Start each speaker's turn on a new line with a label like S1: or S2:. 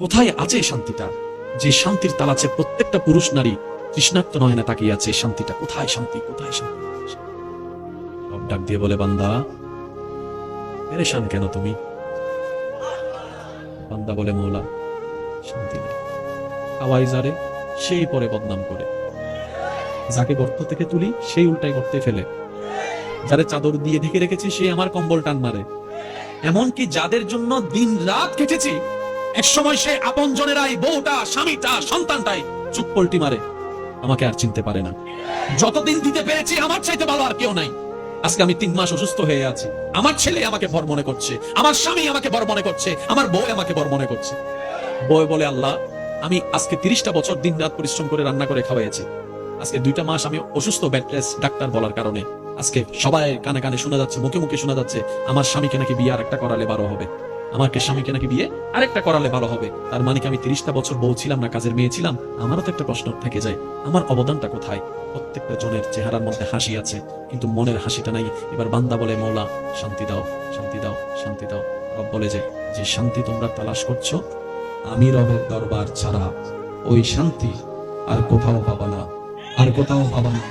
S1: কোথায় আছে শান্তিটা? যে শান্তির তালাচে প্রত্যেকটা পুরুষ নারী তৃষ্ণার্ত নয়নে তাকিয়ে আছে। শান্তিটা কোথায়? শান্তি কোথায়? শান্তি রব ডাক দিয়ে বলে, বান্দা পেরেশান কেন তুমি? বান্দা বলে, মৌলা শান্তি নেই। খাওয়াই যারে সেই পরে বদনাম করে, যাকে গর্ত থেকে তুলি সেই উল্টাই গর্তে ফেলে, যারে চাদর দিয়ে ঢেকে রেখেছি সে আমার কম্বল টান মারে, এমনকি যাদের জন্য দিন রাত কেটেছি এক সময় সে আপন জনেরাই, বউটা, স্বামীটা, সন্তানটাই চুপ পল্টি মারে, আমাকে আর চিনতে পারে না। যতদিন দিতে পেরেছি আমার চাইতে ভালো আর কেউ নাই। আজকে আমি 3 মাস অসুস্থ হয়ে আছি, আমার ছেলে আমাকে বর মনে করছে, আমার স্বামী আমাকে বর মনে করছে, আমার বউ আমাকে বর মনে করছে। বউ বলে, আল্লাহ আমি আজকে 30টা বছর দিন রাত পরিশ্রম করে রান্না করে খাওয়াইছি, আজকে 2টা মাস আমি অসুস্থ, বেড রেস্ট, ডাক্তার বলার কারণে আজকে সবাই কানে কানে শোনা যাচ্ছে, মুখে মুখে শোনা যাচ্ছে আমার স্বামীকে নাকি বিয়ে আরেকটা করালে ভালো হবে, আমাকে স্বামীকে নাকি বিয়ে আরেকটা করালে ভালো হবে। তার মানে কি আমি 30টা বছর বউ ছিলাম না, কাজের মেয়ে ছিলাম? আমারও তো একটা প্রশ্ন থেকে যায়, আমার অবদানটা কোথায়? প্রত্যেকটা জনের চেহারার মধ্যে হাসি আছে, কিন্তু মনের হাসিটা নাই। এবার বান্দা বলে, মৌলা শান্তি দাও, শান্তি দাও, শান্তি দাও। রব বলে যে শান্তি তোমরা তালাশ করছো, আমি রবের দরবার ছাড়া ওই শান্তি আর কোথাও পাবা না, আর কোথাও পাবা না।